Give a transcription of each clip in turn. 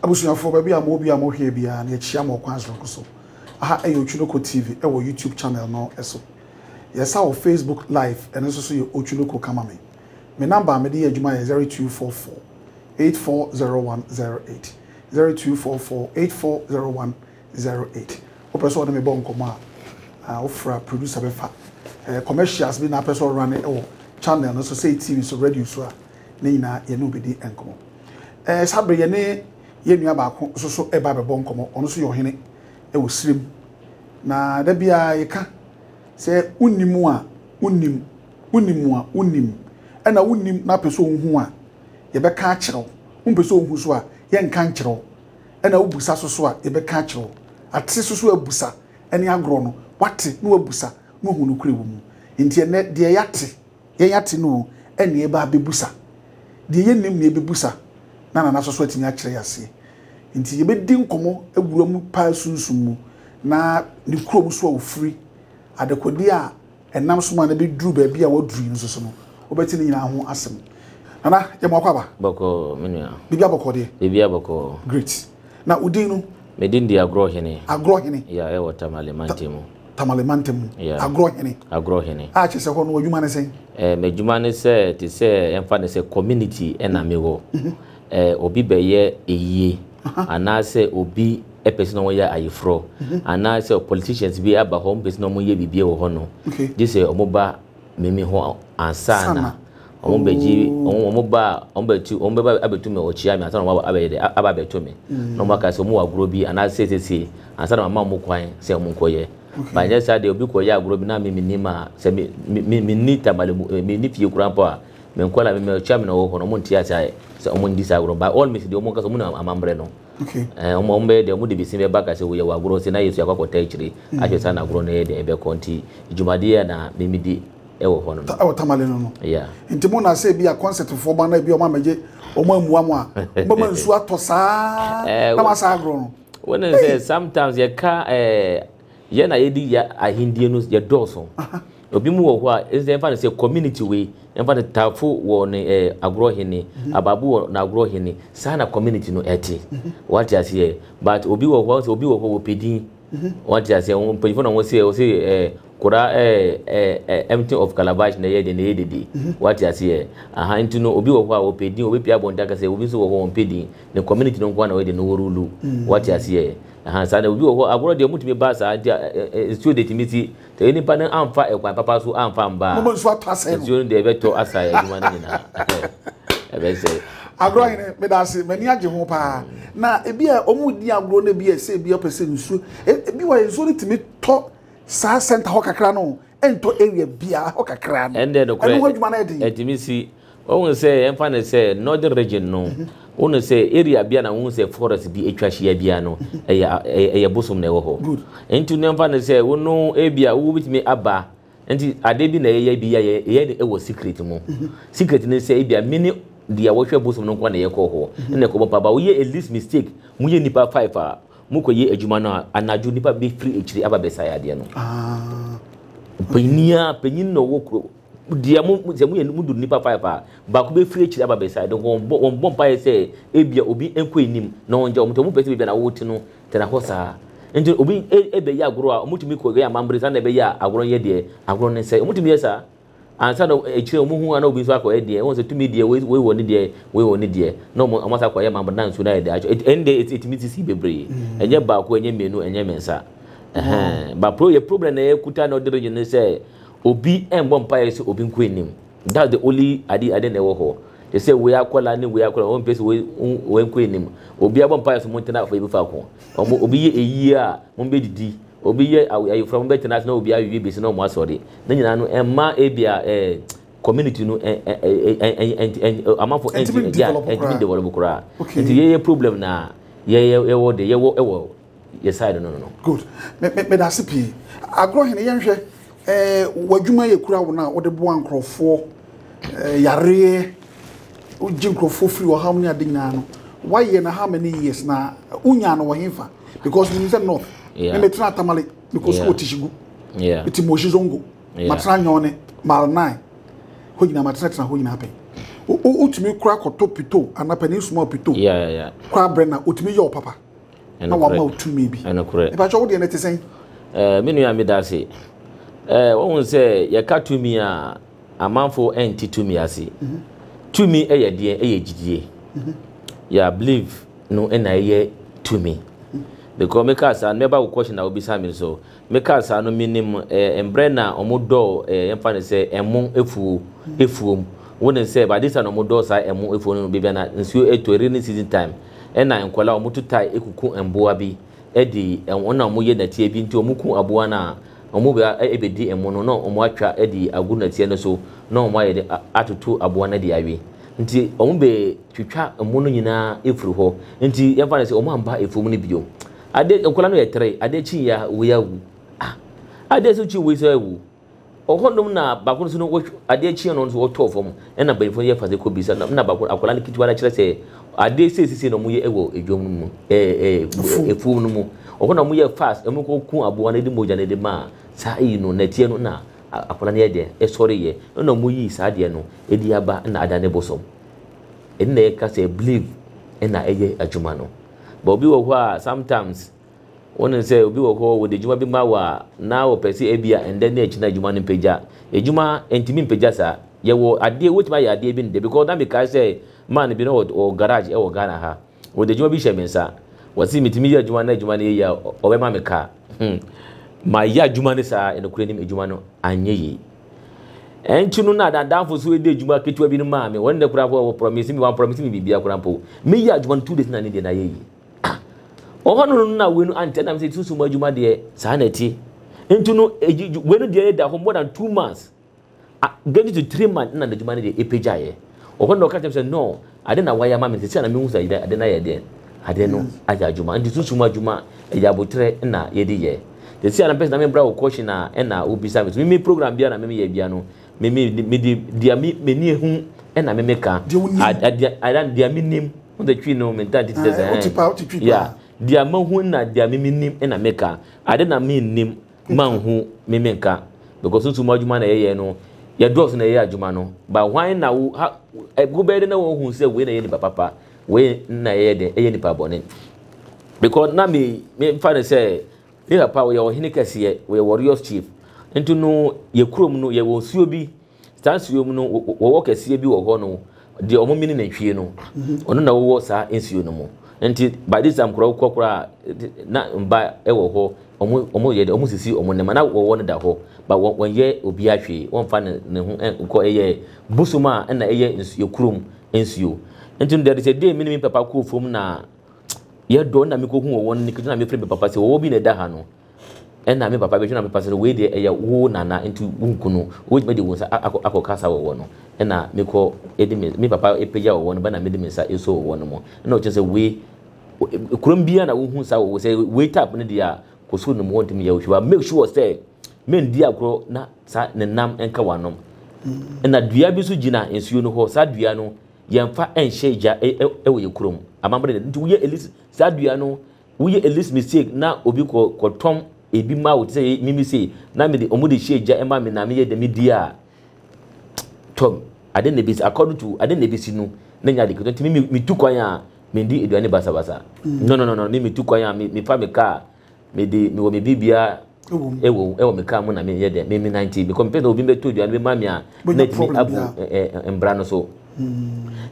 abusuafo ba bia mo bia mo hwe bia na chia mo kwan so so aha Ochunoko TV e wo YouTube channel no eso yes our Facebook live and also so Ochunoko Kamame me number me dey adwuma 0244 840108 0244 840108 o person me bon koma ofra producer befa commercials bi na person run e wo channel no so say TV so radio so na ina ye no bedi enkomo sabre ye ne ye nua ba ko so eba be bon komo ono so ye ohene e wo sirem na da bia ye ka se unnimu a unnim ena unnim na peso ohun a ye be ka akyerew peso ohun so a ye nka akyerew ena ubusa so a ye be ka akyerew ate so abusa ene agro no wate no abusa no hunu kure wo mu nti ene de ye yate no ene ye ba bebusa de ye nim ne bebusa na so atimi akyere yase nti ye be di nkomo aguro mu pa sunsun mu na ni kuro mu so ofuri adekodi a enam so ma na be duru ba bia waduru nso so no obeti ni nyina ho asem nana ye mo akwaba boko menua bibia boko de bibia boko great na udin no medin di agro hene ya e wota malemantemu agro hene a che se ho no adwuma ne sen medwuma ne se ti se emfa ne se community ena mewo obi beye eyie anase obi person no ya ayefro anase politicians bi aba home person no ye bibie wo ho no this omoba memi ho ansana ombeji omoba abetu me ochia me asana aba betu me no maka se omo agro bi anase sese ansana mama mo kwan se omo nkoye ba nya sa de obi koye agro bi na me nima se me ni tamale me ni fie kurampo a me nkola me ochia me no ho no mo ntia sai se omo ndisa agro ba all me se de omo kaso mo na amambre no ombe de mu de bisimbe baka se wo ya agro se na yesu yakwakwota ichiri ahwe sana agro na ye de ebe konti jumadiya na mimidi ewo hono awo tamale no yeah nti mo na se bia concept fo ba na bia o ma meje o ma muwa mo a mo ma nsu atosa na ma sa agro no when say sometimes ye ka ye na ye di ya ahindie no ye doso obi mu wo ho a is the fan say community way emfa de tafo wo ne agro hene ababu na agro hene sana community no eti what you say but obi wo ho pedin what you say on pedin no say kura empty of calabash na ye de what you say aha nti no obi wo ho a wo pedin obi pia bonta ka say obi so wo ho pedin ne community no kwa na we de no worulu what you say aha sana obi wo ho agro de mutumi ba sa student meeting te ni pa na amfa ekwan papa so amfa mba mo nso atase no so de beto asai aduma na nyina ebe say agro ine me da se mani age ho pa na ebi a omu di agro na bi ese bi opese nsu ebi wa nso ni timi to sa center ho kakra no ento area bia ho kakra no ende no kure aduma na edi etimi si won say emfa na say northern region no won say area bia na won say forest bi etwahia bia no eye bosom na ewo ho enti no emfa na say won ebia wo bitimi aba enti ade bi na eye bi ye ewo secret mu secret ne say ebia mini dia wo hwe bosom no kwa na ye ko ho ne ko papa wo ye a least mistake mu ye nipa 5 a mu ko ye adwuma no anaju nipa be free echiri aba be saya de no penyin no wo kro dia mu ye mu du nipa 5 a ba ko be free echiri aba be saya de won bompa ye say ebia obi enko enim na won je omo pese bia na wo ti no te na ho sa nti obi ebe ya agro a omutumi ko ya mambre sa na ebe ya agro ye de agro ne say omutumi ye sa ansa no echire omu hu ana obi so akọ de won se tumi de we woni de no mo sa akọ ye mambre na nsu na de acho ende etimi si bebre enye ba ko enye menu enye mensa ba problem na ye kuta na odere ne say obi embo mpa ye se obi nko enim that's the only ade na wo ho they say we akola one place we nko enim obi abọ mpa ye so montena afa ibi fa ko obi ye eyi a mo be didi obi ye ayi from international obi ayi be se no mo asori na nyina no emma ebia community no ama for entity develop kura nti ye problem na ye wo ye side no good me da sipi agro hene ye hwe wadwuma ye kura wo na wo de bo ankrofo yare o jinkrofo free wo how many adina no why ye na how many years na unya no wo himfa because we say north me try tamale because wo tishigu iti moshi zongo matra nyone mal 9 ho nyina matra ho nyina happen utumi kura koto pito anapani small pito yeah kwa brena utumi yo papa na wa ma utumi bi ana kure e ba cho wo de na te sen me nua me da se won say ye ka tumi a amanfo enti tumi ase tumi eye de eye gidie ya believe no na eye tumi because make us and never question na obi sami so make us no minim embrena omodo emfa ne say emu efuom won say by this time omodo sa emu efuom no bibia na nsuo eto rainy season time na enkola omotutai ekuku emboa bi edi ona omoye na tie bi nti omuku aboa na omo bia ebedi emu no na omo atwa edi agu na tie no so na omo aye atutu aboa na di awe nti omo be twitwa emu no nyina efuru ho nti emfa ne say omo amba efuom no bio ade enkola no ye 3 ade chi ya we yawu ade so chi we so yawu ohondom na bakun so no ade chi no so woto fom na banifo ye faze ko bisa na bakun akola ne kitwa na kire say ade sesisi no mu ye ewo edwom mu efu no mu ohona mu ye fast emu ko ku abo na di moja na di ma sa yi no na tie no na akola ne ye de e sorry ye na mu yi sa de no edi aba na ada ne bosom en na ka say believe na eye adwuma no but obi wo ho sometimes one say obi wo ho wo de adwuma bi ma wa na wo pese ebia and then na china adwuma no peja adwuma entimi peja sa ye wo ade wetima ya ade bi nde because that because say man bi no o garage e wo Ghana ha wo de adwuma bi shemensa wasi mitimi ya adwuma na adwuma na ya obe ma meka ma ya adwuma ne sa enokure nim adwuma no anye yi enchinu na dandanfo so ede adwuma ketua bi no ma me won ne kura wo promise me bibia kura mpo me ya adwuma 2 days na ne de na ye yi ohonu na wenu antena me say susu ma adwuma de sa na ti enchinu wenu de da more than 2 months getting to 3 months na adwuma ne de epeja ye ohonu ka say no ade na waya ma me say na me hu say ade na ye de ade no aja adwuma ndi susu ma adwuma e ya botre na ye de ye the see na person na me bra wo question na obisa me me program bia na me ye bia no me dia me ni ehu na me meka adan dia me nim on the tree no mentality says yeah dia mahu na dia me nim na meka ade na me nim manhu me meka because susu ma adwuma na ye no ya dos na ye adwuma no ba why na go be na wo hu say we na ye ni papa we na ye de ye ni pa bone because na me fa say here pa we hini kase we warriors chief into no ye krom no ye wo suo bi stansuo mu no wo kase bi wo ho no de omo mini na hwie no ono na wo sa ensuo no mo enti by this time kokora na mba e wo ho omo ye de omo sisi omo ne na wo no da ho ba won ye obi ahwe won fa ne ho ko eye busuma na eye ye krom ensuo enti there is a day mini papa ko fom na ye do na me ko hu won ni kina me frɛ papa se wo bi na da ha no na me papa be na me papa se we de eye wo nana into wunkunu wo me de won sa akokasa wo no na me ko edi me papa epeja wo no ba na me de me sa eso wo no mo na o che se we kurom bia na wo hu sa wo se we tap ne dia ko so no mo won me ya wo make sure say men dia akro na sa ne nam enka wanom na dua bi so gina ensuo no ho sa dua no yemfa enhye ja wo ye kurom amambre nti wo ye elis sa dua no wo ye elis mistake na obi ko tom ebi ma wo say mimi say na me de omode hye ja ema me na me ye de me dia tom ade ne bi according to ade ne bi si no na nya de nti me tu kwan a me ndi eduane basa no me tu kwan a me fa me ka me de me wo me bibia ewo me ka mu na me ye de me 90 because me obi me to eduane me ma me a na ti abu embra no so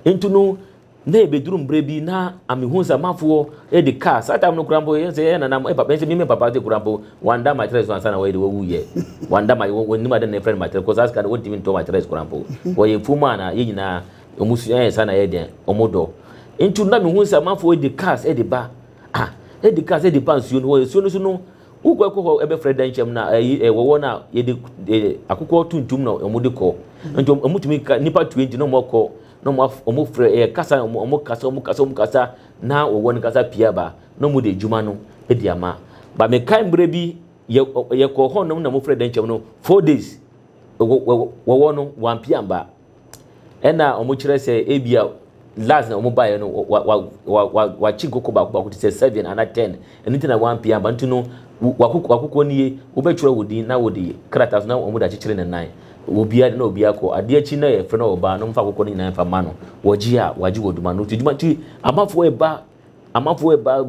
into no na ebeduru mbre bi na amihunsa mafo e de car sata no kurambo ye se na e papa se me papa de kurambo wanda mattress wan sana we de wu ye wanda ma woni ma de na friend mattress ko saska won timi to mattress kurambo wo ye fuma na ye nyina omusu ye sana ye de omodo into na mihunsa mafo e de cars e de ba e de cars e de pansuo no so no ugwa ko ebe friend anchem na wo na ye de akoko tuntum na omode ko nti omutumi nipa 20 no moko no mo frɛ kasa mo kasa na wo ne kasa pia ba no mo de djuma no e dia ma ba me kan bre bi ye ko ho no na mo frɛ danchem no 4 days wo no wan pia ba ena o mo kyerɛ sɛ e bia last na o mo ba ye no wa chikoko ba ko te 7 and 10 enti na wan pia ba nti no wakoko nie wo be twere wodi na wodi kratas na o mo da kyekyere ne nan obia na obia ko ade chi na ye frɛ na oba no mfa kokɔ nyina mfa ma no wɔgye a wɔgye woduma no tuduma ti amafo eba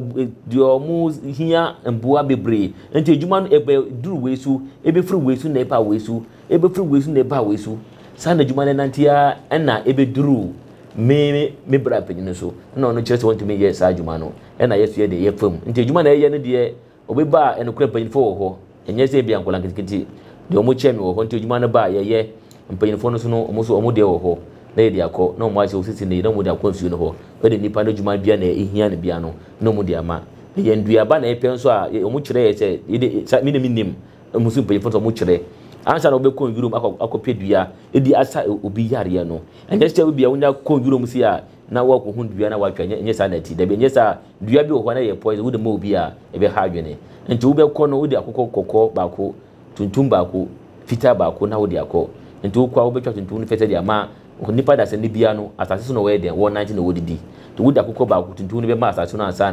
dio mu hia mboa bebre enti adwuma no ebe duru wesu ebe firi wesu na eba wesu ebe firi wesu na eba wesu sa na adwuma no nantia ɛna ebe duru me bra panyin so na ono kyerɛ sɛ wɔn tumi yɛ sa adwuma no ɛna yesu yɛ de yɛ fam enti adwuma na ɛyɛ no de obeba ɛnokura panyinfo wɔ hɔ ɛnyɛ sɛ bia nkola nketekete de ɔmo kyɛ me wɔ hɔ enti adwuma no ba yɛyɛ mpanyinfo no so no ɔmo de wɔ hɔ na yɛ de akɔ na ɔmo ahyɛ osisi ne na ɔmo de akɔ nsuo no hɔ ɛde nipa no adwuma bia na ehia ne bia no na ɔmo de ama yɛ nduaba na ɛpɛ nso a ɔmo kyerɛ yɛ sɛ yɛde me nim ɔmo so mpanyinfo so ɔmo kyerɛ ansa na obɛkɔ yurom akɔpɛ dua edi asa obi yareɛ no ɛnyɛ sɛ obi a wonya kɔ yurom si a na wɔkɔ hu dua na watwa nyɛ sa na ti da bi nyɛ sa dua bi wɔ hɔ na yɛ poison wode ma obi a ɛbɛ ha adwene nti wobɛkɔ no wode akɔkɔ kɔkɔ baako tuntum baako fita baako na wode akɔ nti wokɔ a wobɛtwa tuntum no fɛsɛ de ama nipa da sɛ ne bia no asase so na wɔyɛ den wɔ 19 na wɔdidi to wode akɔkɔ baako tuntum no bɛma asase no ansa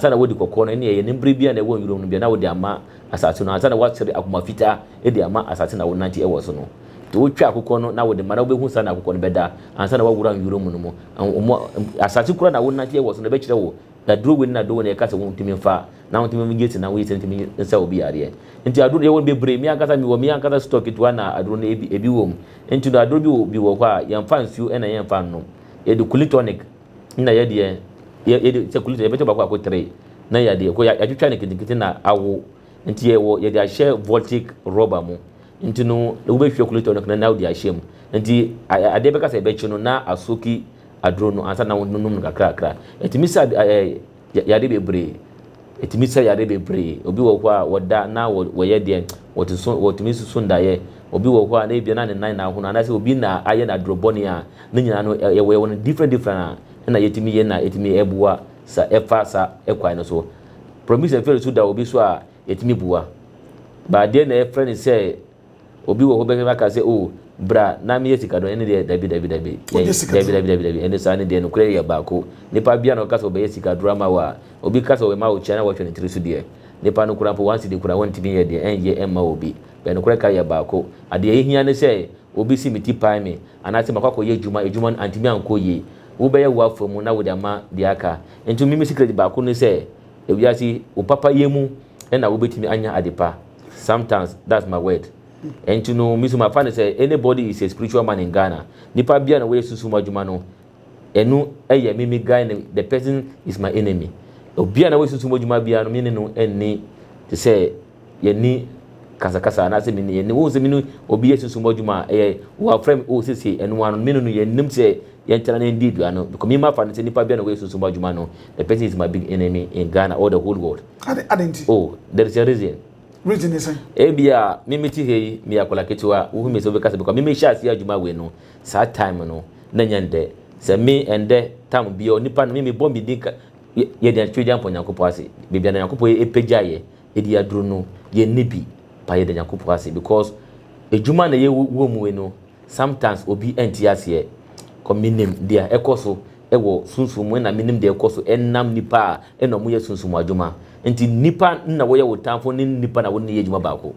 na wode kɔkɔ no ɛne yɛ ne mbere bia na ɛwɔ yurom no bia na wode ama asase no ansa na wasere akoma fita ɛde ama asase na wɔ 90 ɛwɔ so no to wotwa akɔkɔ no na wode mara wobɛhu sa na akɔkɔ no bɛda ansa na wawura yurom no mu asase kura na wɔ 90 ɛwɔ so no bɛkyerɛ wo da duro woni na do woni ɛka sɛ wo ntumi mfa na wo ntumi ngeti na wo yi sɛ ntumi nsa obi yareɛ nti aduro yɛ wɔ bebre mi ankasa mi wɔ mi ankasa stock etwa na aduro no ebi wɔ mu nti do aduro bi wɔ hɔ a yɛmfa nsuo ɛna yɛmfa no yɛde kulitonic na yɛde sɛ kulitonic yɛbɛtɔ baako akɔ 3 na yɛde ko yɛatwitwa ne kitikiti na awo nti yɛde ahyɛ voltic rubber mu nti no wobɛhwɛ kulitonic na wode ahyɛ mu nti ade bɛka sɛ ɛbɛkyi no na asoki aduro no ansa na wonum no kakra etimi sa yare bebre obi wɔ hɔ a wɔda na wɔyɛ deɛ wɔtumi susu ndaeɛ obi wɔ hɔ a na ebia na ne nan na ho na sɛ obi na ayɛ na aduro bɔne a ne nyina no yɛwɔ no different a na yɛtumi yɛ na yɛtumi ɛboa sa ɛfa sa ɛkwan no so promise and fail so da obi so a yɛtumi bua ba deɛ na ɛfrɛ ne sɛ obi wɔ hɔ bɛka ka sɛ o bra na me yesika do ene de dabi ene sa ne de no kure ye baako nipa bia no kasa obeye sika drama wa obi kasa we ma o chana wa twene trisu de nipa no kura po wansi de kura won timi ye de enye emma obi be no kure ka ye baako ade ye hia ne se obi si miti pai me anase makwa ye ejuma antimi anko ye wo be ye wo afamu na wo de ma de aka enti mimi secret baako ne se ewiasi o papa yemu na wo betimi anya adepa sometimes that's my word. And to know, Miss Mafan say anybody is a spiritual man in Ghana. Nipa bia na way susuma juma no. Enu eye mimi guy the person is my enemy. Obia na way susuma juma bia no me no enni to say ye ni kasa na se me ni wo se me no obi susuma juma wo frame o se enu anu me no ye nim say ye ntana na ndi dua no because me Mafan say nipa bia na way susuma juma no the person is my big enemy in Ghana or the whole world. Oh, there is a reason. Reason is ebia mimiti hei mi akola ketewa wo humi so be kasa because mimi sha asia adwuma we no sa time no na nyande se me ende time bia onipa no mimi bombi dika ye de atweja mpo nyakopo ase bibia na nyakopo epegya ye edi aduru no ye nibi pa ye de nyakopo ase because adwuma na ye wo mu we no sometimes obi enti ase kominim dia ekoso ewo sunsumu na minim de ekoso enam nipa eno mu ye sunsumu adwuma nti nipa na wo ye wotamfo ni nipa na wo ni ye adwuma baako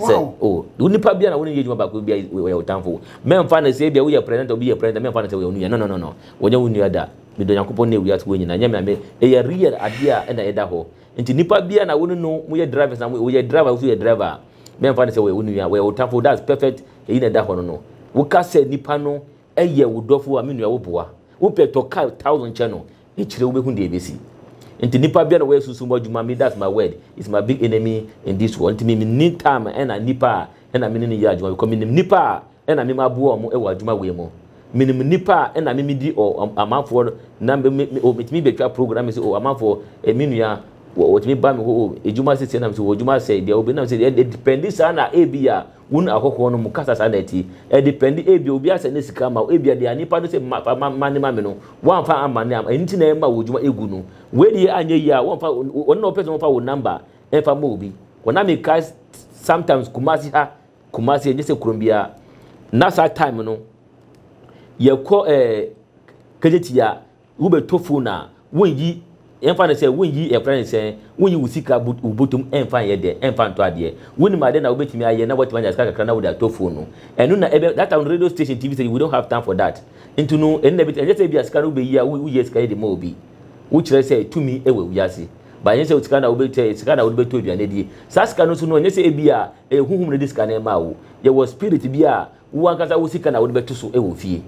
se oh nipa bia na wo ni ye adwuma baako bia wo ye wotamfo memfa na se bia wo ye president obi ye president memfa na se wo nu no wo nya wo nu ada me do yakopon na wiase wo nyina nya me e ye real adea na eda ho nti nipa bia na wo no mu ye drivers na wo ye driver wo ye driver memfa na se wo nu ya wo ye wotamfo that's perfect e na eda ho no wo ka se nipa no eye wo dofo a me nu ya wo boa wo pe to ka 1000 channel e kire wo be hu de ebesi nti nipa bia na we susuma adwuma me that's my word it's my big enemy in this world nti me need time and nipa and me ni ya adwuma because me nipa and me mabuo mo e wa adwuma we mo me nipa and me di o amanfo na me me betwa program say o amanfo e minua wo timi ba me ho adwuma sisi na me so adwuma say dia obi na say e depend sa na e bia won akokko no mu kasa sa na ti e depend e bia obi asa ne sika ma e bia dia nipa no say mane ma me no wan fa amane am enti na e ma wo adwuma egu no we di anye ya wan fa on no person fa wo number e fa ma obi wona me kai sometimes kumasi enye se kurombia na sa time no ye ko kejetia wo be tofu na won yi emfa na say wonyi e friend say wonyi usika ubotum emfa ye de emfa nto ade woni ma de na obetimi aye na what man just kakra na wo da to phone no enu na that on radio station TV say we don't have time for that into no en na bit just say bi asika no be yi a wo yes ka de mo obi wo kire say tumi ewe uyase ba yen say usika na obetɛ sika na wo beto aduane die saska no so no nyese ebi a huhum na disika na ma wo ye was spirit bi a wo ankasa wo sika na wo beto so ewo fie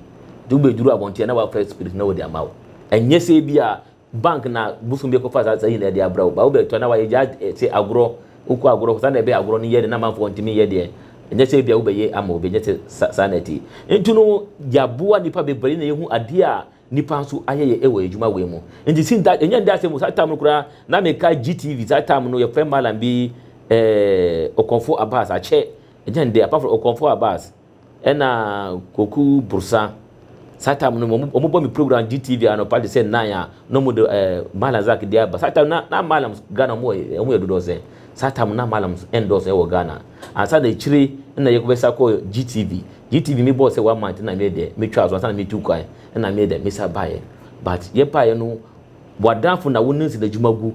do be duru abonte na wa first spirit na wo de ama wo enyese bi a bank na busum be ko fa sa yin na de abrawo ba wo beto na wa ye ja say agro uko agro sa na be agro ni ye de na manfo ntimi ye de enyese bi a wo be ye ama wo be nyese sanity ntu no yaboa nipa be bari na ye hu ade a nipa nso ayeye ewo ejuma we mu nti sin that enya nda se mu sa tam no kura na me ka GTV sa tam no ye friend malam bi Okonfo Abbas a che enya nda apart from Okonfo Abbas ena Koku Bursa sa tam no mo bo mi program GTV ano pa de se nan ya no mo de malam Zak dia ba sa tam na malam Ghana mo e mo yedo se sa tam na malam endorse e wo Ghana asa na chire na ye ko be sa ko GTV me boss say 1 month na me de me twa so na me tu kwan na me de me sa bae but ye pae no wadanfo na wonin se da jumagu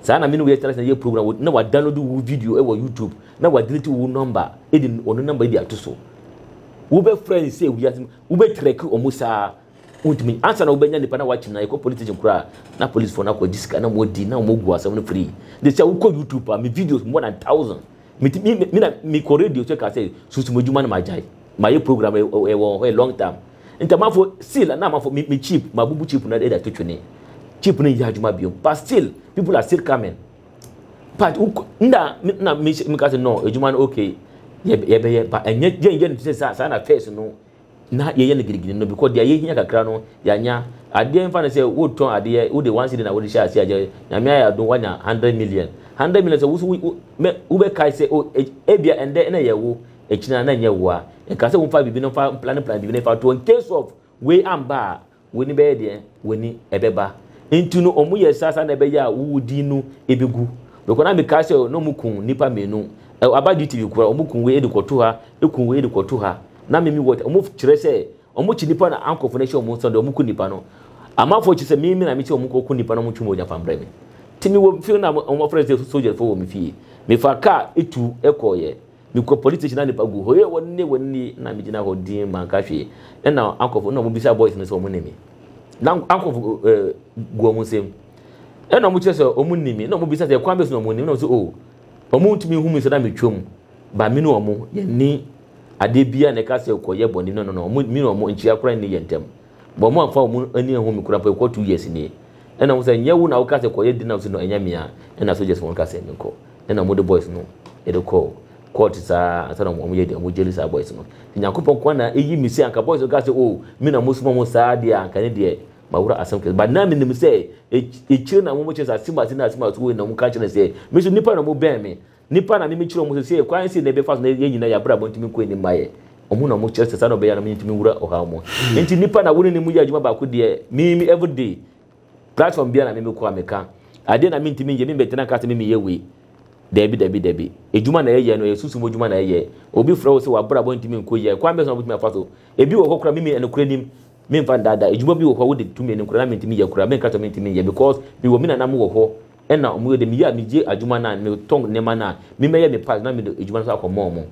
sa na me no we tell say ye program na wa download wo video e wo YouTube na wa delete wo number e di ono number di atoso wo be friend say wo be track o musa untimi answer na wo benya nipa na watch na eko politician kura na police for na ko diska na mo di na mo gu asem no free they say wo ko YouTube pa me videos more than 1000 me ko radio check say susumojuma na majai my program a long time intamafo still na mafo me cheap mabubu cheap na da twetwene cheap na ya adwuma biom but still people are still coming but nda na me ka say no adwuma no okay ye be but enye gen say sa na face no na ye na girigiri no because dia ye hia kakra no ya nya ade mfa na say wo ton ade wo de one city na wo de share ase aje na me ya do wanya 100 million so wo be kai say o ebia ende na ye wo echina na nye wo a e ka say wo fa bibi no fa plan bibi no fa to in case of we amba we ni be de we ni ebeba ntu no omu ye sasa na be ya wo di no ebegu because na me ka say no mukun nipa menu abadi TV kura omukun we edikoto ha ekun we edikoto ha na me mi water omu kire say omu chi nipa na anko fo omu so de omukun nipa no amafo chi say mi na mi chi omukun nipa no mu twumo ja fambre me timi wo feel na omu friends soldier fo wo mi fie me fa ka etu ekoye mi ko politician na nipa gu hoye wonni na mi gina ho din man ka hwe na anko na omu bisa boys no so omu nemi na anko gu omu sem na omu chi say omu nemi na omu bisa say kwambe so omu nemi na so o omu ntimi hu mi so na me twom ba mi no omu ye ni ade bia ne ka say koye boni no omu mi no omu nchi akora ni ye ntem bo omu amfa omu ani hu mi kura pa ko 2 years ni na omu say nyewu na wo ka say koye di na so no enyamia na so just won ka say me ko na omu the boys no e de ko court sa asana omu ye de omu jeli sa boys no nyakopon kwa na eyi mi say anka boys ka say o mi na musuma mo sa dia anka ne de mawura asam ke ba na mi nim say e chire na mo chesa simba na simba so we na mo ka chire say me so nipa na mo ben me nipa na me chire mo say kwan say na be fast na ye nyina ya bra bon timi ko ni maye omu na mo chire sa na be ya na me timi wura oha mo enti nipa na woni ni mu ya adwuma ba ko de mi every day platform bia na me ko ameka ade na me timi ye me betena ka me ye we debi ejuma na ye no yesusu mo juma na ye obi fra wo se wa bra bon timi ko ye kwan be so mo timi afaso ebi wo kokora me enokura nim me mfa dada ejuma bi wo ho wo de tumi enokura me timi ye kura me ka to me timi ye because bi wo mi na nam wo ho ena omu de mi ya mi je adwuma na me tong ne ma na me me ye me pass na me ejuma so akomo mo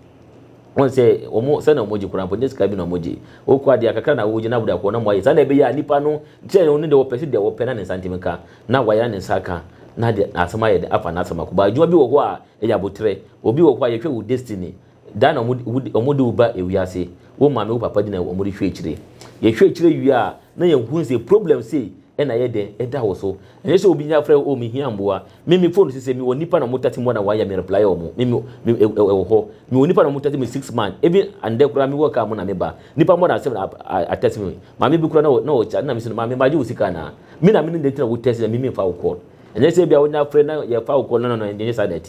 won se omo se na omoji kura po nyesika bi na omoji o kwa dia kakra na wo je na buda ko na mo ye sa na be ya nipa no je no de wo pesi de wo pena ne santimika na wa ya ne saka na de asema ye de afa na asema ko ba adwuma bi wo ho a e ya botre obi wo ho a ye hwe wo destiny da na omude uba ewiase wo maame wo papa di na omude hwe chire ye hwe chire wi a na ye hu se problem se e na ye de e da wo so enye se obi nya fra o mi hia mboa mi phone se mi wonipa na mutati mo na wa ya me reply o mo mi ho mi wonipa na mutati me 6 months even ande kura mi work am na me ba nipa mo na 7 attest me maame bi kura na o cha na mi se maame ma ji usika na mi na mi ne tira wo test na mi fa wo call enye se bia wo nya fra na ye fa wo call no enye sa that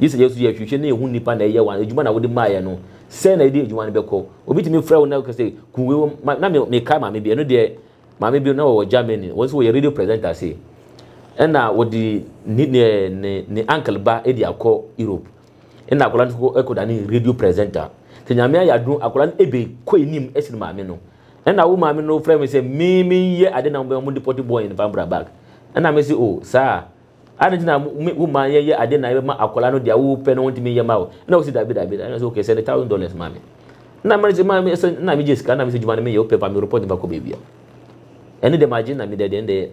this is yesu ye hwehwe na ehu nipa na ye wan ejuma na wo de maaye no se na edi ejuma ne beko obi timi fra wo na ka say kuwe na me ka maame bi no de maame bi na wo Germany wo so wo radio presenter say na wo di ni uncle ba edi akọ Europe na akola nko ekoda ni radio presenter tenyame ya dun akola ebe ko enim esini maame no na wo maame no fra me say me ye ade na mo deport boy in Bambra bag ana me say oh sir ade na woman ye ade na be ma akola no dia wo pe no ntimi ye ma wo na wo si dabi ana say okay send $1,000 mami na man say mami na me just na me say juma na me ye paper me report ba ko bebia ene de margin na me de ende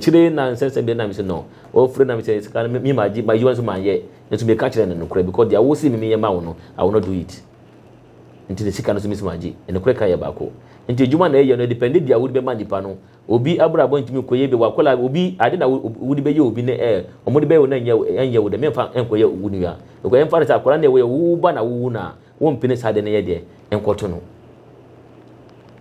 chire na sense be na me say no o free na me say sika me margin ma you want to man ye nso me catch na no kure because dia wo si me ye ma wo no I will not do it nti de sika no so me margin ene kure ka ye ba ko nti juma na ye no depend dia wo be man dipa no obi abrabo ntimi koye be wakola obi ade na wudi be ye obi ne omudi be wo na nya wo de me fa enkoye wuni ya ko en fa ta akola na we wo ba na wo na wo mpene sade na ye de enkoto no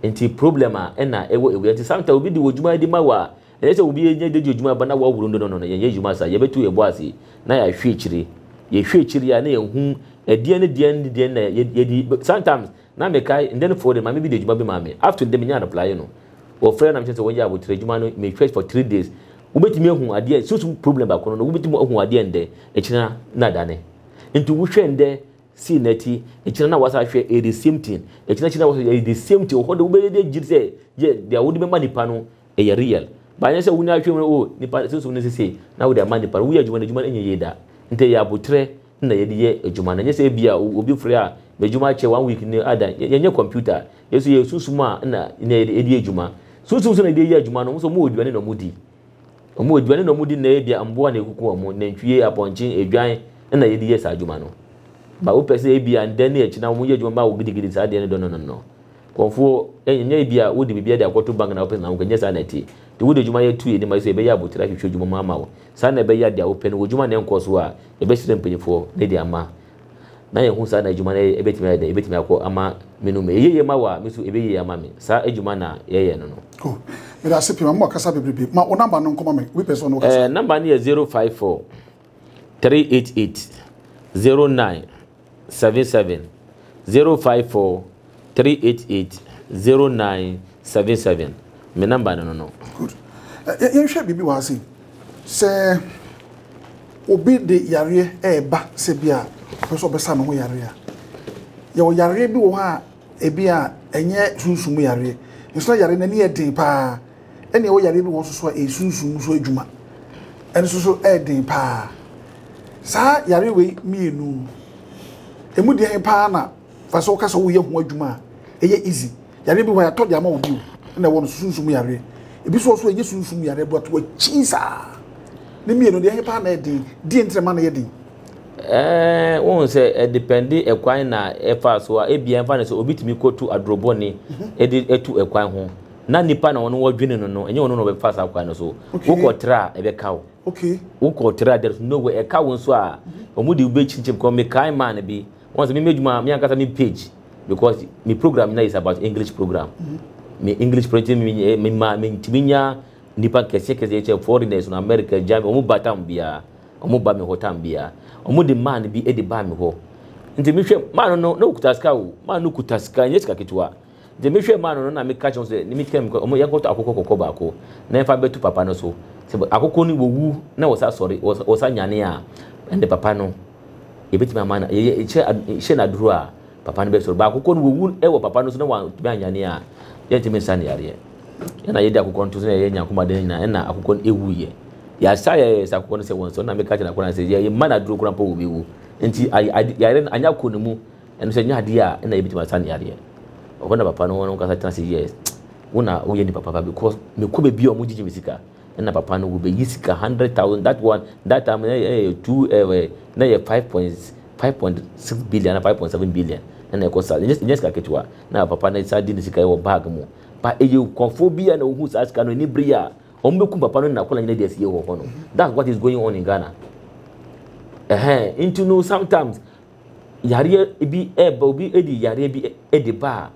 enti problem a na ewo enti sometimes obi di wojuma di mawa se obi ye de wojuma ba na wo wuru ndo no ye wojuma sa ye betu ye boase na ya hwechiri ya na ye hu edie na ye di sometimes na me kai and then for the mama bi de wojuma be mama after dem nya apply no or friend am say wonya abotre juma no me first for 3 days ubetimi ehun ade so problem ba kono no ubetimi ehun ade ende echina na dane nti wo hwe ende see neti echina na wasa hwe the same thing echina wasa the same thing ho de ubede gir say je dia wodi be manipa no e real ba nya say wunya hwe o nipa so ne say na wo de manipa wo ya juma enye yeda nti ya abotre na ye de ejuma na nya say bia obi free a be juma che 1 week ni ada ye computer yesu ye susuma na edi ejuma so na dey adwuma no so mo odwane no mudi omo odwane no mudi na ebia amboa na ekuku omo na ntwie aponche edwan na ye dey sa adwuma no ba wo pese ebia ndan na echi na mo ye adwuma ba wo gidigidi sa de no no konfo enya ebia wo de bibia de akoto bank na wo pese na wo nya sa na ti de wo de adwuma ye tu ye ni ma so ebe ya botira hwehwe adwuma mama wo sa na ebe ya de wo pe no adwuma na enkoso a ebe sire mpanyefo na de ama na ye hu sa na adwuma na ebetimi akọ ama menume ye ma wa mesu ebe ye ama me sa adwuma na ye no cool me da sepi ma kasa bebrebe ma o number no nkoma me we person no kasa number ni 054 388 0977 054 388 0977 me number no good ye hwe bibi wa se se obi de yare ba se bia so be sa no yare a ye o yare bi wo ha e bia enye sunsumu yare nso yare na ni edin pa ene wo yare bi wo so sunsumu so adwuma ene so edin pa sa yare we mienu emu de pa na fa so ka so wo ye ho adwuma eye easy yare bi wo ya to de ama wo bi na wo sunsumu yare ebi so enye sunsumu yare but wo chinsa ne mienu de pa na edin di entrema na edin won say depend ekwan na efa so ebia fa na so obitimi kotu adroboni etu ekwan ho na nipa na wono wadwene no enye wono no be fa sa kwan no so wokotra ebe kawo okay wokotra there is no way e kawo so a omudi ube chinchim ko me kai man be won say me medjuma me ankasa me page because me program na is about English program me English program me timinya nipa kese che foreigners in America jam omu batam bia omu ba me hotam bia omu de man bi e de ba me ho nti me hwe man no kutaska wo man no kutaska nyesika ketwa nti me hwe man no na me catch on say ni me kem omu yakoto akokoko ba ko na fa betu papa no so se akoko ni wowu na wosa sorry wosa nyane a ende papa no e betima man ye che na duru a papa no be so ba akoko ni wowu e wo papa no so na wa tumi anyane a ye ntimi san yare yana yedi akoko nto so na ye nyankoma de na akoko ewuye ya saya sa akoko no se won so na me catch na kona se ye man aduru kura po wo nti yare anya ko ne mu eno se nya de a na ye betima san yare obona papa no won kasa tan se yes una wo ye ni papa because me ko be bi o mu jiji misika na papa no wo be yisika 100,000 that time 2 na ye 5.6 billion na 5.7 billion na e ko sa just ka ketwa na papa na sa di ni sika e wo bag mu pa e you confobia na hu sa sika no ni bria o mbe ku papa no na kola nyina de sie ho no that's what is going on in Ghana into no sometimes yare bi ba obi edi yare bi edi ba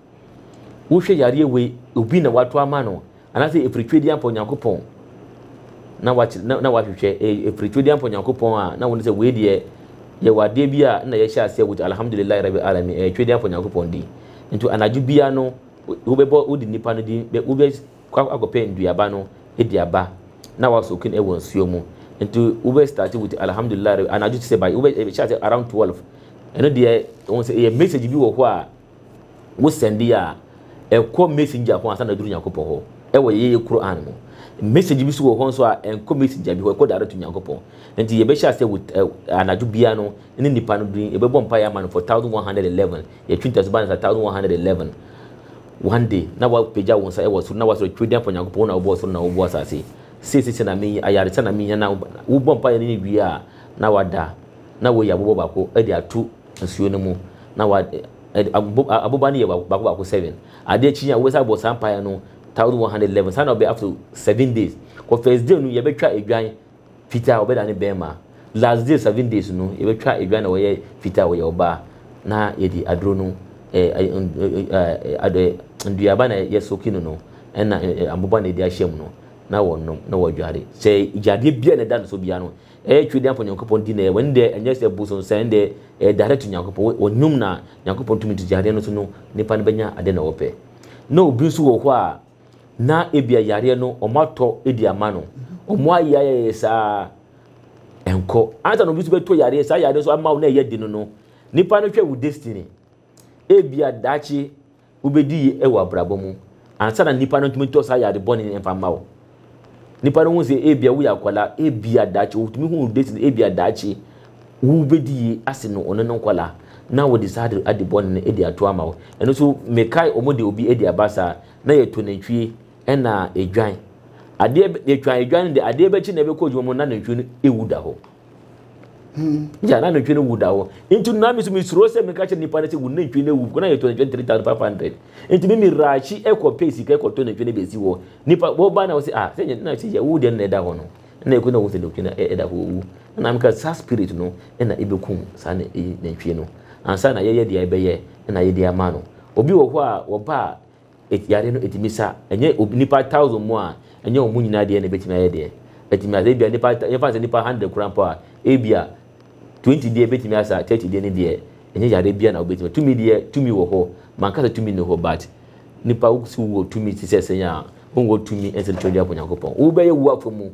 wo hwe yare we obi na wato ama no anase efritwedian po nyankopon na wahwehwe efritwedian po nyankopon a na woni se we de ye wade bia na ye hya ase with alhamdulillah rabbil alamin twedian po nyankopon di into anaju bia no wo bebo odi nipa no di wo be kwakope nduaba no edi aba na wasokin e won suo mu into wo be start with alhamdulillah anaju se by wo be hya ase around 12 eno de won se ye message bi wo ho a wo send ya e ko messenger ko asa na duru nyankopon ho e wo ye Quran mo message bi so wo so a enko message abi ko direct to Nyankopon enti ye be sha say with anaju bia no ne nipa no bring e be bompa ya man for 1111 ye twinta so ban 1111 one day na wa peja won sa e was na was twedian for Nyankopon na wo so na wo asase sisi na me ayare na me na wo bompa ya ne bia na wada na wo ya bobo bako e dia tu nsuo no mu na wa aboba ne ye bako 7 ade chinya wo sa bo sampa no 1111 sana be after 7 days ko first day no ye betwa edwan fita obeda ne bema last day 7 days no ye betwa edwan na wo ye fita wo ye oba na ye di adro no ade nduaba na ye sokino no na amboba na di ahyem no na wonnom na wodware se ijade bia na da so bia no twede afọ Nyankopon di na when de enye se buso sende direct Nyankopon onum na Nyankopon tumi di jade no so no nipa ne benya ade na wope no obi so wo ho a na ebia yare no omato edi amano omo ayaye sa enko anta no bi so beto yare sa yare so ama na ye di no nipa no hwe wo destiny ebia dachi ubedi e wa brabo mu ansa na nipa no tumi to sa yare boni emfa mawo nipa no hu se ebia wo yakwala ebia dachi utumi hu destiny ebia dachi ubedi ase no ono no kwala na wo decide ade boni edi ato amawo eno so mekai omode obi edi abasa na ye to nantwie ena edwan ade edwan de ade be chi na be ko dwom na nantwie ewuda ho ja na nantwie ewuda ho into na mi so mi suro se me ka che nipa na se wu nantwie ewu ko na ye to nantwie 3500 into mi rachi ekopesi ka ekoto nantwie be si wo nipa bo ba na wo se se na se ye wu de na da ho no na eko na wo se nantwie na da ho wu na am ka sa spirit no ena ebekum sa na nantwie no ansa na ye de ebe ye na ye de ama no obi wo ho a wo ba yare no etimisa enye nipa 1000 mo a enye omu nyina de na betima ye de etimia de bia nipa ye fa nipa 100 kurampo a ebia 20 de betima asa 30 de ne de enye yare bia na obetima tumi de tumi wo ho manka tumi ne ho but nipa wusu wo tumi ti sesenya onwo tumi ense todi apo Nyankopon wo be ye wu afomu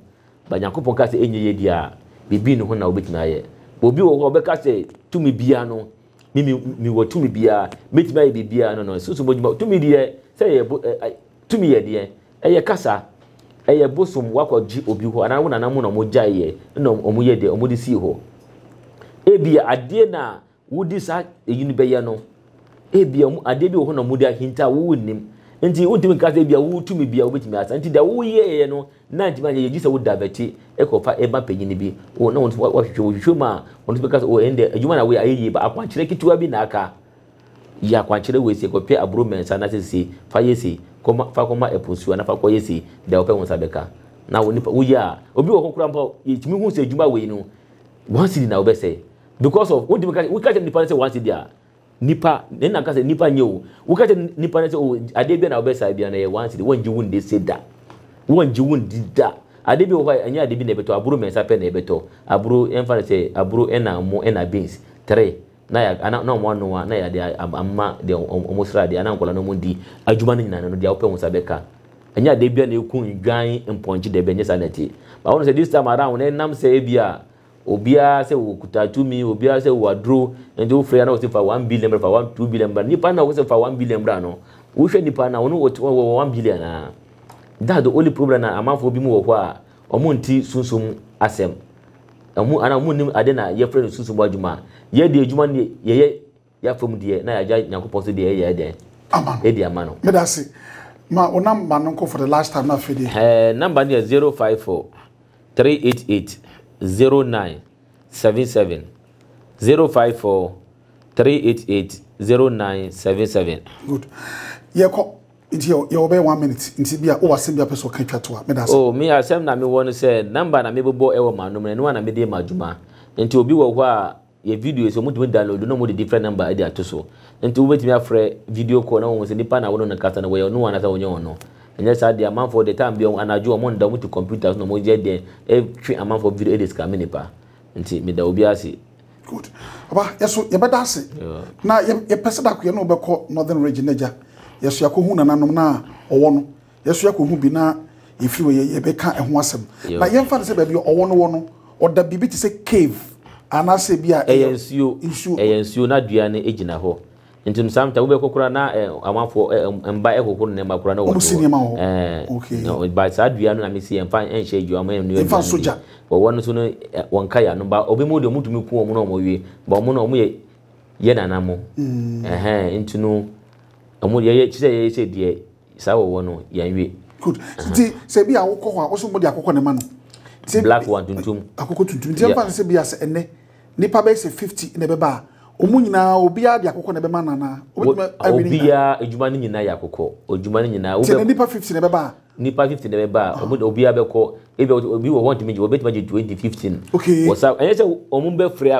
ba Nyankopon ka se enye ye dia bibi no ho na obetima ye obi wo ho be ka se tumi bia no mi wo tumi bia metima ye bibia no susu mojuma tumi de say tumi ye de eye kasa eye bosom wakoji obi ho ana wona na mu na mojaye na omu ye de omu di si ho ebia ade na wudi sa eyini be ye no ebia ade bi ho na mu da hinta wo nim nti wotimi kasa ebia wo tumi bia wo betimi asa nti da wo ye no na nti ma ye gisa wo da beti ekofa eba panyini bi wo na won hwehwe ma won be kasa o ende adwuma na we ayeyi ba akwankyere kituwa bi na aka ya kwankyere we se ko pe abro mensa na se fa yesi koma fa koma eponsuwa na fa ko yesi da ope won sabeka na wo nipa wo ya obi wo kokura mpa yetimi hu se adwuma we no once na obe say because of wotimi kasa we kasa nipa say once dia nipa na kasa nipa nyewo we kasa nipa say o ade bi na obe say bia na ye once de wonji wunde se da wonji wundi da ade bi wo kwa anya ade bi na beto abro mensa pe na beto abro emfa say abro ena mo ena beans 3 na ya ana na mo no na ya de amma de omosra de ana nkola no mundi adwuma no nyina no de awpe won sabeka anya de bia na eku ndwan mponji de benye sanati ba won say this time around na nam say bia obia say wo kutatumi obia say wo adro and wo free na wo say fa 1 billion fa 2 billion ba nipa na wo say fa 1 billion bra no wo hwe nipa na wo 1 billion na that the only problem na amanfo bi mu wo ho a omunti sunsum asem ana mu nim ade na ye frɛ sunsum adwuma ye de adwuma ne ye ya fam de na ya Nyankopɔn so de ye de ama e de ama no me da se ma o number no for the last time na fedi number ne 054 388 0977 054 388 0977 good ye ko Inti you obey 1 minute. Inti bia o asem bia person kan twatoa. Me da say. Oh, me asem na me won say number na me bobo e wo manom na no na me de madwuma. Inti obi wo ho a ye video so mo download no mo de different number e de atoso. Inti wo betimi afre video call na wo se nipa na wo no kasa na wo no wana sa wo nyo no. Enye sa de amount for the time bia anajo mo nda mo to computers no mo je de every amount for video edit scam nipa. Inti me da obi ase. Good. Aba yeso ye beda ase. Na ye pese da ko ye no be ko Northern Region eja. Yesu yakohu nananom na owo no yesu yakohu bi na ifiri ye beka eho asem na yemfa se ba bi owo no wo no oda bibi ti se cave ana se bia eyensuo na dua ne ejina ho Into sometimes we kokura na amanfo mba ekokoro ne makura na wo. Okay. No, but sad we anu na me see emfa enhye adwuma em no. Emfa soja. Wo wono so no wonka ya no ba obi mu de mutumi ku omo no omo wie. Ba omo no omo ye nana mo. Into no omo ye chise ye se de sa wo wono yan wie. Good. Se bi awoko ho a oso mo de akoko ne ma no. Black one tuntum. Akoko tuntum. Ti emfa se bi ase ene nipa be se 50 ne be ba. Omu nyina obia de akoko ne be ma nana. Obia ejuma ni nyina ya akoko. Ojuma ni nyina. Se nipa 50 ne be ba. Nipa 50 ne be ba. Obia be ko ebe obi wo want me go bet 2015. Okay. Wasa enye se omu be free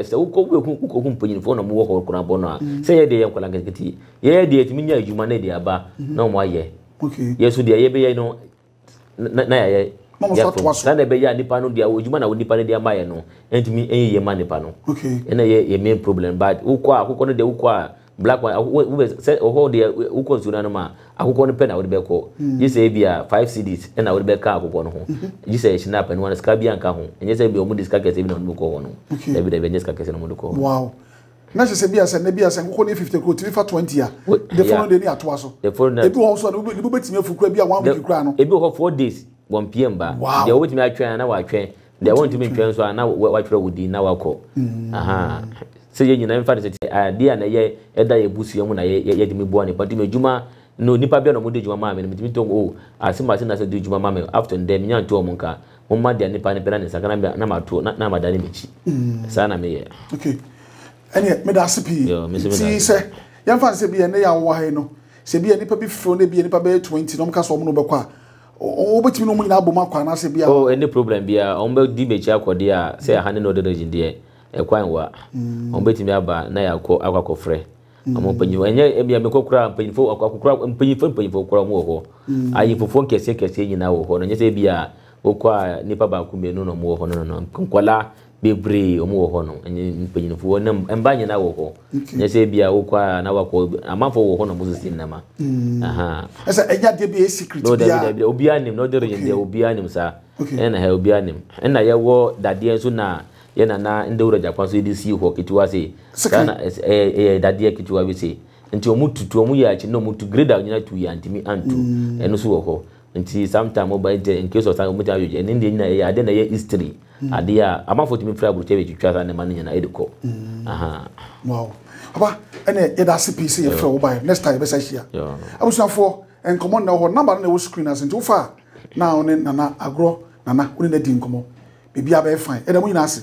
se wo ko ku mpanyin fo na mo wo ho kuna bo no a. Se ye de ye nkola ngati. Ye de etimi nya ejuma na de aba na mo aye. Okay. Yesu de ye be ye no na ya na de be ya nipa no dia ojuma na wo nipa ne dia maye no entimi enye ye ma nipa no. Okay. Ena ye main problem but ukwa akoko no de ukwa black one we say oho de ukwa nsuna no ma akoko no pe na wo de be ko you say bia 5 cedis ena wo de be ka akoko no ho you say snap and one ska bia nka ho enye say bia omu diska kese bi na mo ko ho no de bi de be diska kese no mo ko. Wow. Na se bia se na bia se akoko ne 50 ko ti fa 20 ya the phone de ni atoa so ebi ho so na bi betimi afukura bia 1 week kura no ebi ho 4 days 1 pm ba de wotimi atwen na wa atwen de wotimi twen so na wa twere wodi na wa ko se ye nyina mfa de ade na ye eda ye busu mu na ye de mebu ani pati medjuma no nipa bia no mo de djuma ma me mitimi to asima se na se de djuma ma me after dem nya nto mo nka mo ma de nipa ne pera ne sakana na ma to na ma dane mechi sa na me ye. Okay. Ene me da sipi si se yan fa se bia ne ya wo ha no se bia nipa bi fro ne bia nipa be 20 no mka so mo no be kwa o betimi no mo nyina aboma kwa na se bia any problem bia on be di mechi akode a se ha ne no de de ekwan wa on betimi aba na ya akọ frɛ amo panyifo enye ebia me kokura panyifo akokura panyifo kura mo ho ayifofo kese nyina wo ho no nye se bia okwa nipa ba ku menu no mo ho no nkwala bebre omo wo ho no enye panyifo na emba nyina wo ho nye se bia okwa na wakọ amafo wo ho no mo system na ma esa enya de be secret bia obi anim no de regende obi anim sa ena ha obi anim ena ye wo dade so na ye na ndewura Japan so edisi ho ketiwa se kana dade ketiwa bi se nti omututu omu ya chi no mutu grade nyina tu ya ntimi antu eno so wo ho nti sometime mobile in case of some mutu ayo ene ndi nyina ye ade na ye history ade ya amafo timi fra buru tebe twitwa sa ne man nyina ediko wow aba ene ye da CPC ye fra wo buy next time be sa hia abusafo en common na ho number na wo screen as nti wo fa na one nana agro nana one na di nkomo bibia be fine e da mu nyina ase